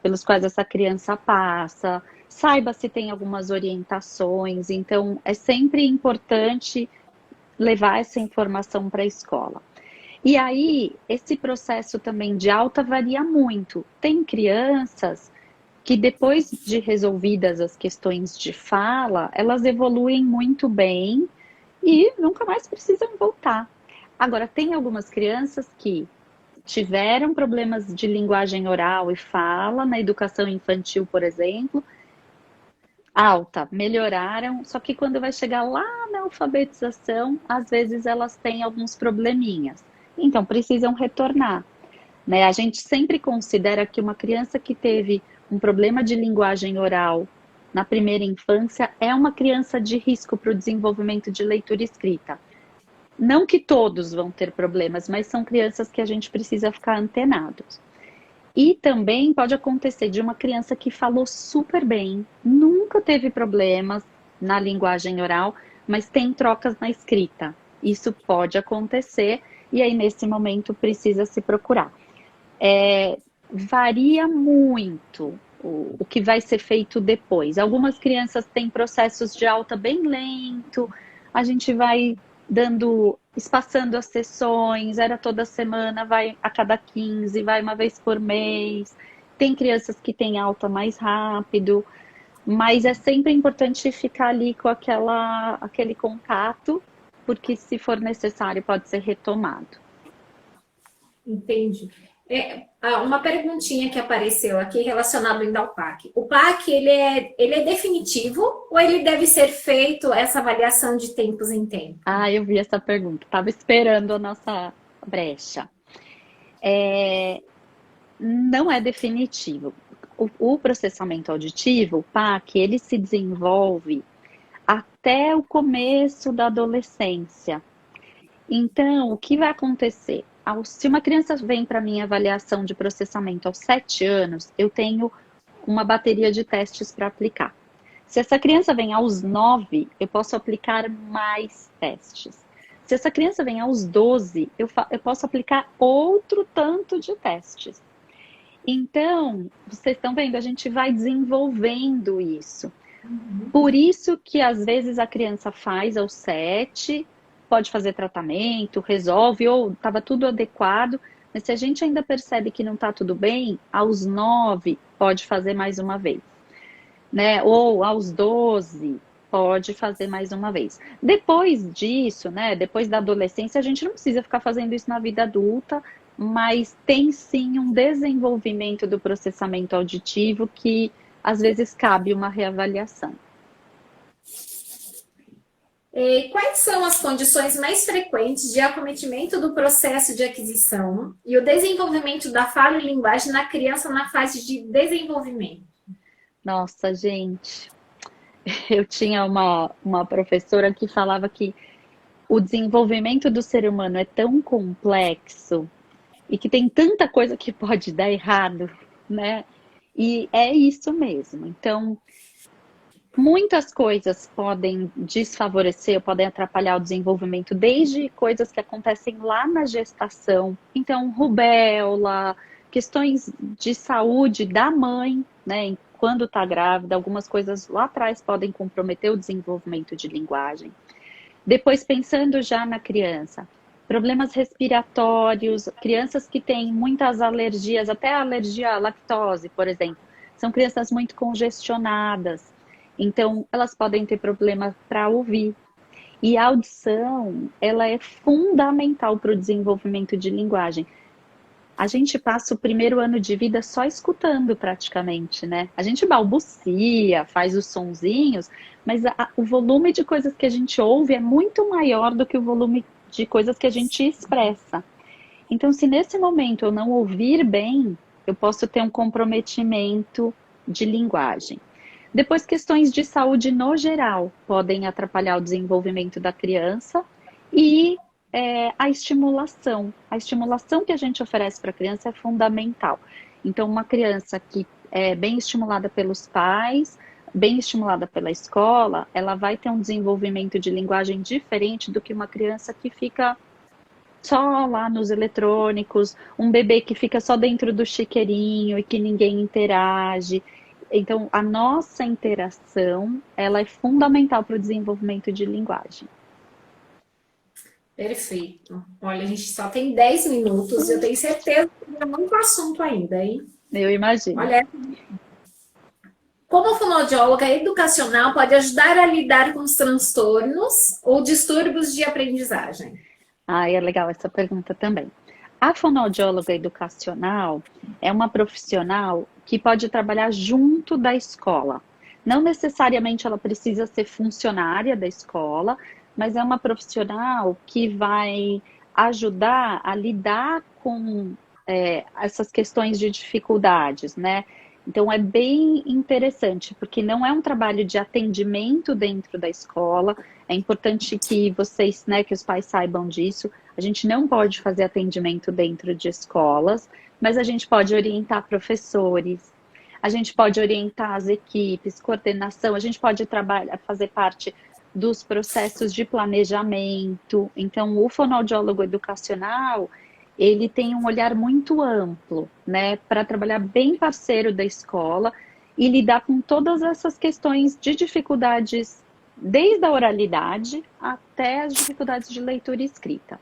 pelos quais essa criança passa, saiba se tem algumas orientações. Então, é sempre importante levar essa informação para a escola. E aí, esse processo também de alta varia muito. Tem crianças que depois de resolvidas as questões de fala, elas evoluem muito bem e nunca mais precisam voltar. Agora, tem algumas crianças que tiveram problemas de linguagem oral e fala na educação infantil, por exemplo, alta, melhoraram, só que quando vai chegar lá na alfabetização, às vezes elas têm alguns probleminhas. Então, precisam retornar, né? A gente sempre considera que uma criança que teve um problema de linguagem oral na primeira infância é uma criança de risco para o desenvolvimento de leitura e escrita. Não que todos vão ter problemas, mas são crianças que a gente precisa ficar antenados. E também pode acontecer de uma criança que falou super bem, nunca teve problemas na linguagem oral, mas tem trocas na escrita. Isso pode acontecer e aí nesse momento precisa se procurar. Varia muito o que vai ser feito depois. Algumas crianças têm processos de alta bem lento, a gente vai espaçando as sessões, era toda semana, vai a cada 15, vai uma vez por mês. Tem crianças que têm alta mais rápido, mas é sempre importante ficar ali com aquele contato, porque se for necessário pode ser retomado. Entendi. Uma perguntinha que apareceu aqui relacionado ainda ao PAC. O PAC, ele é definitivo ou ele deve ser feito essa avaliação de tempos em tempos? Ah, eu vi essa pergunta. Estava esperando a nossa brecha. Não é definitivo. O processamento auditivo, o PAC, ele se desenvolve até o começo da adolescência. Então, o que vai acontecer? Se uma criança vem para minha avaliação de processamento aos 7 anos, eu tenho uma bateria de testes para aplicar. Se essa criança vem aos 9, eu posso aplicar mais testes. Se essa criança vem aos 12, eu posso aplicar outro tanto de testes. Então, vocês estão vendo, a gente vai desenvolvendo isso. Por isso que às vezes a criança faz aos 7, pode fazer tratamento, resolve, ou estava tudo adequado, mas se a gente ainda percebe que não está tudo bem, aos 9 pode fazer mais uma vez, né? Ou aos 12 pode fazer mais uma vez. Depois disso, né? Depois da adolescência, a gente não precisa ficar fazendo isso na vida adulta, mas tem sim um desenvolvimento do processamento auditivo que às vezes cabe uma reavaliação. Quais são as condições mais frequentes de acometimento do processo de aquisição e o desenvolvimento da fala e linguagem na criança na fase de desenvolvimento? Nossa, gente, eu tinha uma professora que falava que o desenvolvimento do ser humano é tão complexo e que tem tanta coisa que pode dar errado, né? E é isso mesmo. Então, muitas coisas podem desfavorecer, podem atrapalhar o desenvolvimento, desde coisas que acontecem lá na gestação. Então, rubéola, questões de saúde da mãe, né? Quando está grávida, algumas coisas lá atrás podem comprometer o desenvolvimento de linguagem. Depois, pensando já na criança, problemas respiratórios, crianças que têm muitas alergias, até a alergia à lactose, por exemplo, são crianças muito congestionadas. Então, elas podem ter problemas para ouvir. E a audição, ela é fundamental para o desenvolvimento de linguagem. A gente passa o primeiro ano de vida só escutando praticamente, né? A gente balbucia, faz os sonzinhos, mas o volume de coisas que a gente ouve é muito maior do que o volume de coisas que a gente expressa. Então, se nesse momento eu não ouvir bem, eu posso ter um comprometimento de linguagem. Depois, questões de saúde no geral podem atrapalhar o desenvolvimento da criança e a estimulação. A estimulação que a gente oferece para a criança é fundamental. Então, uma criança que é bem estimulada pelos pais, bem estimulada pela escola, ela vai ter um desenvolvimento de linguagem diferente do que uma criança que fica só lá nos eletrônicos, um bebê que fica só dentro do chiqueirinho e que ninguém interage. Então, a nossa interação, ela é fundamental para o desenvolvimento de linguagem. Perfeito. Olha, a gente só tem 10 minutos, eu tenho certeza que tem muito assunto ainda, hein? Eu imagino. Olha, como a fonoaudióloga educacional pode ajudar a lidar com os transtornos ou distúrbios de aprendizagem? Ah, é legal essa pergunta também. A fonoaudióloga educacional é uma profissional que pode trabalhar junto da escola. Não necessariamente ela precisa ser funcionária da escola, mas é uma profissional que vai ajudar a lidar com essas questões de dificuldades, né? Então é bem interessante, porque não é um trabalho de atendimento dentro da escola. É importante que vocês, né, que os pais saibam disso. A gente não pode fazer atendimento dentro de escolas, mas a gente pode orientar professores, a gente pode orientar as equipes, coordenação, a gente pode trabalhar, fazer parte dos processos de planejamento. Então, o fonoaudiólogo educacional, ele tem um olhar muito amplo, né, para trabalhar bem parceiro da escola e lidar com todas essas questões de dificuldades, desde a oralidade até as dificuldades de leitura e escrita.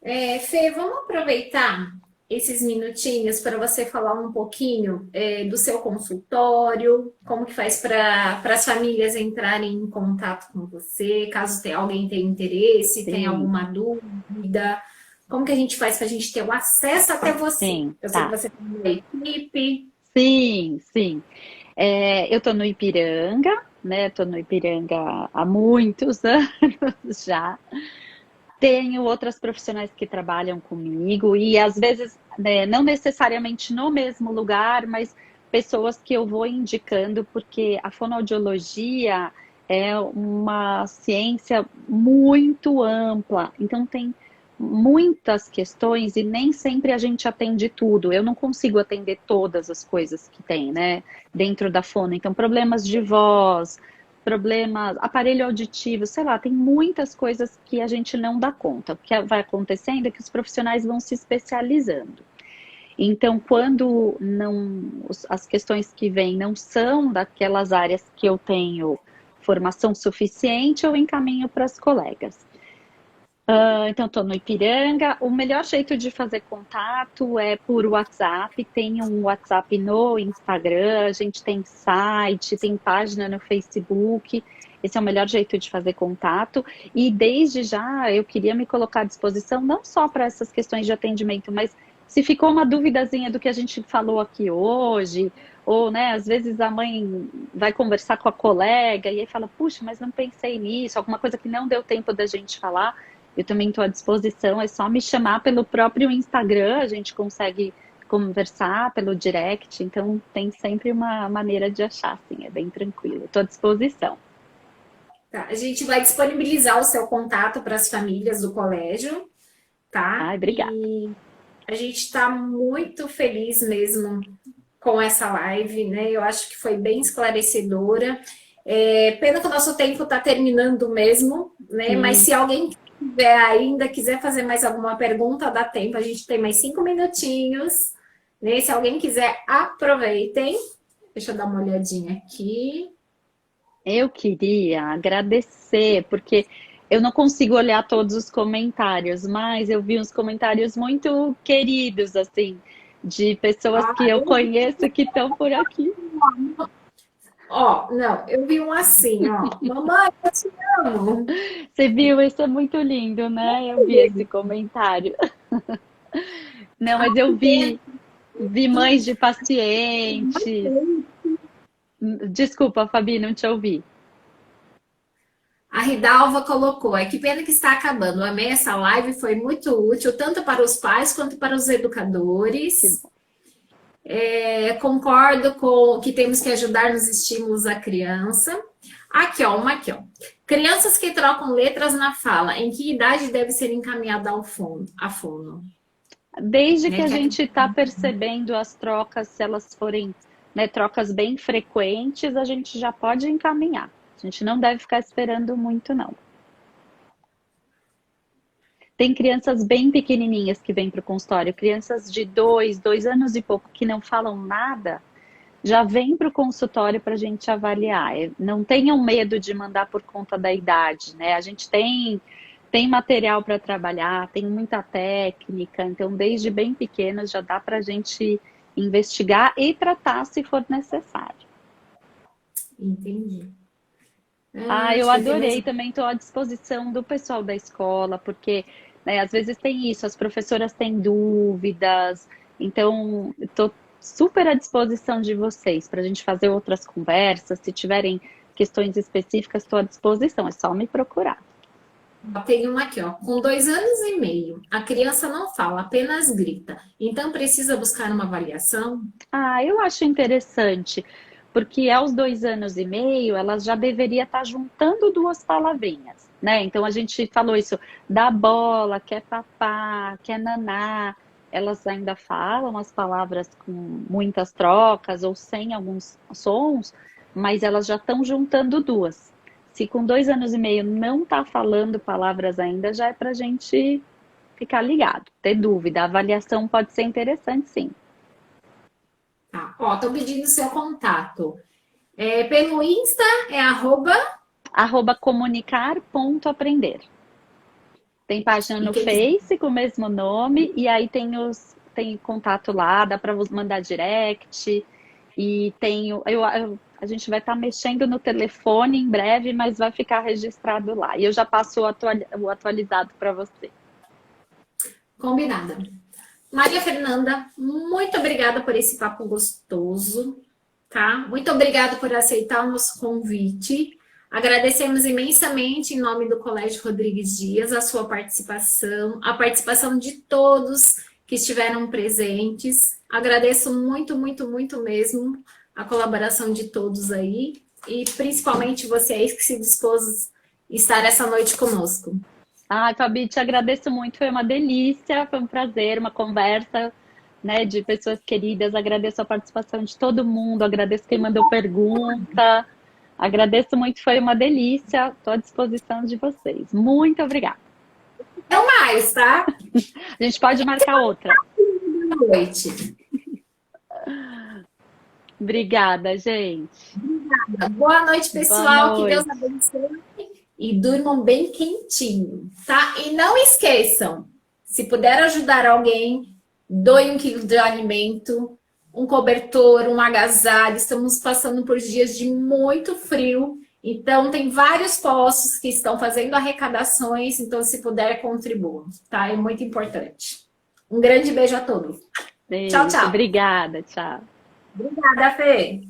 Fê, vamos aproveitar esses minutinhos para você falar um pouquinho do seu consultório, como que faz para as famílias entrarem em contato com você, caso alguém tenha interesse, Sim. tenha alguma dúvida, como que a gente faz para a gente ter o acesso até você? Sim, Eu sei tá. que você tem uma equipe. Sim, sim. Eu estou no Ipiranga, né? Estou no Ipiranga há muitos anos já. Tenho outras profissionais que trabalham comigo e às vezes, né, não necessariamente no mesmo lugar, mas pessoas que eu vou indicando, porque a fonoaudiologia é uma ciência muito ampla, então tem muitas questões e nem sempre a gente atende tudo. Eu não consigo atender todas as coisas que tem, né, dentro da fono. Então, problemas de voz, problemas, aparelho auditivo, sei lá, tem muitas coisas que a gente não dá conta. O que vai acontecendo é que os profissionais vão se especializando. Então, quando as questões que vêm não são daquelas áreas que eu tenho formação suficiente, eu encaminho para as colegas. Então, estou no Ipiranga. O melhor jeito de fazer contato é por WhatsApp. Tem um WhatsApp no Instagram, a gente tem site, tem página no Facebook. Esse é o melhor jeito de fazer contato. E desde já eu queria me colocar à disposição, não só para essas questões de atendimento, mas se ficou uma duvidazinha do que a gente falou aqui hoje, ou, né, às vezes a mãe vai conversar com a colega e aí fala, puxa, mas não pensei nisso, alguma coisa que não deu tempo da gente falar. Eu também estou à disposição, é só me chamar pelo próprio Instagram, a gente consegue conversar pelo direct, então tem sempre uma maneira de achar, assim, é bem tranquilo. Estou à disposição. Tá, a gente vai disponibilizar o seu contato para as famílias do colégio, tá? Ai, obrigada. E a gente está muito feliz mesmo com essa live, né? Eu acho que foi bem esclarecedora. Pena que o nosso tempo está terminando mesmo, né? Mas se alguém quiser fazer mais alguma pergunta, dá tempo. A gente tem mais 5 minutinhos, né? Se alguém quiser, aproveitem. Deixa eu dar uma olhadinha aqui. Eu queria agradecer, porque eu não consigo olhar todos os comentários, mas eu vi uns comentários muito queridos, assim, de pessoas que eu conheço que estão por aqui. Não, eu vi um assim, mamãe, eu te amo. Você viu? Isso é muito lindo, né? Eu vi esse comentário. Não, mas eu vi mães de pacientes. Desculpa, Fabi, não te ouvi. A Ridalva colocou, que pena que está acabando. Eu amei essa live, foi muito útil, tanto para os pais quanto para os educadores. Concordo com que temos que ajudar nos estímulos à criança. Uma aqui, ó. Crianças que trocam letras na fala, em que idade deve ser encaminhada a fono? Desde né? que a Que gente está percebendo as trocas, se elas forem, né, trocas bem frequentes, a gente já pode encaminhar. A gente não deve ficar esperando muito, não. Tem crianças bem pequenininhas que vêm para o consultório, crianças de 2 anos e pouco, que não falam nada, já vem para o consultório para a gente avaliar. Não tenham medo de mandar por conta da idade, né? A gente tem material para trabalhar, tem muita técnica, então desde bem pequenos já dá para a gente investigar e tratar se for necessário. Entendi. Eu Acho que tem adorei, mais... também estou à disposição do pessoal da escola, porque, né, às vezes tem isso, as professoras têm dúvidas, então estou super à disposição de vocês para a gente fazer outras conversas. Se tiverem questões específicas, estou à disposição, é só me procurar. Tem uma aqui, ó. Com 2 anos e meio, a criança não fala, apenas grita. Então precisa buscar uma avaliação? Eu acho interessante, porque aos 2 anos e meio ela já deveria estar juntando duas palavrinhas, né? Então a gente falou isso da bola, quer papá, quer naná. Elas ainda falam as palavras com muitas trocas ou sem alguns sons, mas elas já estão juntando duas. Se com 2 anos e meio não está falando palavras ainda, já é para a gente ficar ligado, ter dúvida. A avaliação pode ser interessante, sim. Tá. Ó, tô pedindo seu contato. Pelo Insta é @comunicar.aprender. Tem página E no quem Face com o mesmo nome, e aí tem contato lá, dá para mandar direct, e a gente vai estar mexendo no telefone em breve, mas vai ficar registrado lá. E eu já passo o atualizado para você. Combinada. Maria Fernanda, muito obrigada por esse papo gostoso, tá? Muito obrigada por aceitar o nosso convite. Agradecemos imensamente, em nome do Colégio Rodrigues Dias, a sua participação, a participação de todos que estiveram presentes. Agradeço muito, muito, muito mesmo a colaboração de todos aí e principalmente vocês que se dispôs a estar essa noite conosco. Fabi, te agradeço muito, foi uma delícia, foi um prazer, uma conversa, né, de pessoas queridas. Agradeço a participação de todo mundo, agradeço quem mandou pergunta, agradeço muito, foi uma delícia, estou à disposição de vocês. Muito obrigada. Não mais, tá? A gente pode marcar outra. Boa noite. Obrigada, gente. Boa noite, pessoal. Boa Que Deus noite. abençoe. E durmam bem quentinho, tá? E não esqueçam, se puder ajudar alguém, doe 1 quilo de alimento, um cobertor, um agasalho. Estamos passando por dias de muito frio, então tem vários postos que estão fazendo arrecadações, então se puder, contribua, tá? É muito importante. Um grande beijo a todos. Beijo, Tchau, tchau. obrigada, tchau. Obrigada, Fê.